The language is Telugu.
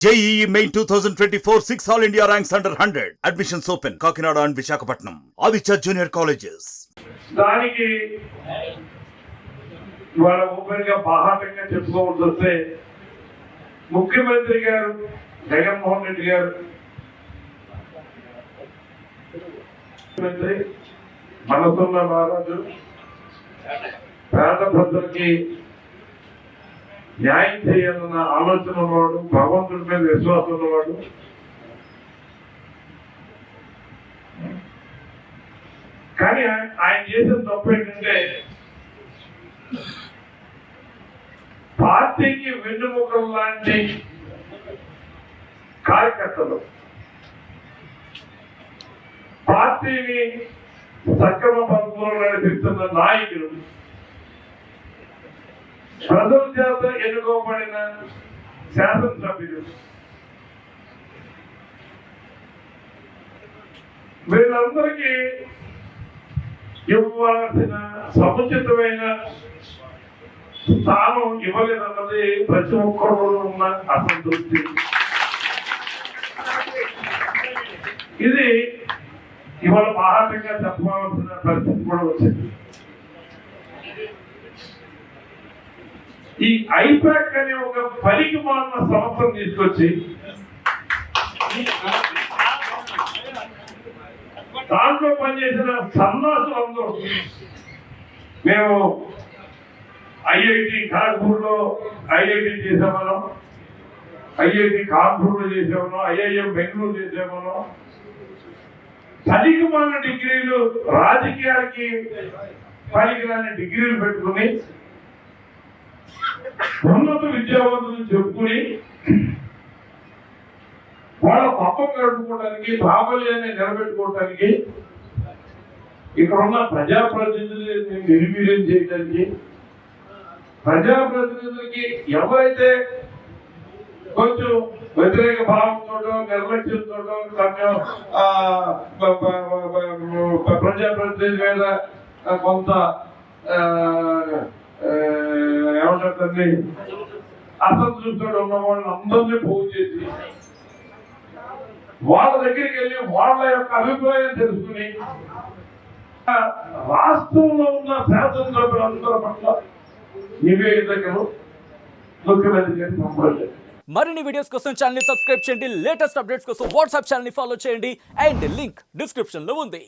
JEE Main 2024 6 All India ranks under 100. Admissions open. Kakinada and Visakhapatnam. Aditya Junior Colleges. దానికి ఇవాళ ఓపెన్ గా బాహాటంగా చెప్పుకోవాల్సి వస్తే ముఖ్యమంత్రి గారు జగన్మోహన్ రెడ్డి గారు ముఖ్యమంత్రి మనసున్న మహారాజు పేద ప్రజలకి న్యాయం చేయాలన్న ఆలోచన ఉన్నవాడు, భగవంతుడి మీద విశ్వాసం ఉన్నవాడు. కానీ ఆయన చేసిన తప్పు ఏంటంటే పార్టీకి వెన్నుముకలు లాంటి కార్యకర్తలు పార్టీని సక్రమ పద్ధతిలో నడిపిస్తున్న నాయకులు, ప్రజల చేత ఎన్నుకోబడిన శాసనసభ్యులు, వీళ్ళందరికీ ఇవ్వాల్సిన సముచితమైన స్థానం ఇవ్వలేదన్నది ప్రతి ఒక్కరు ఉన్న అసంతృప్తి. ఇది ఇవాళ మహాటంగా చెప్పవలసిన పరిస్థితి కూడా వచ్చింది. ఈ ఐపాక్ అనే ఒక పనికి మాలిన సంస్థను తీసుకొచ్చి దాంట్లో పనిచేసిన సన్నాసులు అందరూ, మేము ఐఐటి కాన్పూర్లో ఐఐటి చేసామను, ఐఐటి కాన్పూర్లో చేసామను, ఐఐఎం బెంగళూరు చేసామను, పనికి మాలిన డిగ్రీలు, రాజకీయాలకి పనికిరాని డిగ్రీలు పెట్టుకుని ఉన్నత విద్యావంతులు చెప్పుకుని వాళ్ళ పప్పం గడుపుకోవడానికి, ప్రాబల్యాన్ని నిలబెట్టుకోవడానికి, ఇక్కడ ఉన్న ప్రజాప్రతినిధులని నిర్వీర్యం చేయడానికి, ప్రజాప్రతినిధులకి ఎవరైతే కొంచెం వ్యతిరేక భావంతో, నిర్లక్ష్యంతో, ప్రజాప్రతినిధి మీద కొంత ఏమంటారు అసంతృప్తితో ఉన్న వాళ్ళని అందరినీ పోగు చేసి వాళ్ళ దగ్గరికి వెళ్ళి వాళ్ళ యొక్క అభిప్రాయం తెలుసుకుని రాష్ట్రంలో ఉన్న శాసనసభ్యులందరి పట్ల నివేదికలు ముఖ్యమంత్రి గారిని పంపలేదు. మరిన్ని వీడియోస్ కోసం ఛానల్ ని సబ్స్క్రైబ్ చేయండి. లేటెస్ట్ అప్డేట్స్ కోసం వాట్సాప్ ఛానల్ ని ఫాలో చేయండి. అండ్ లింక్ డిస్క్రిప్షన్ లో ఉంది.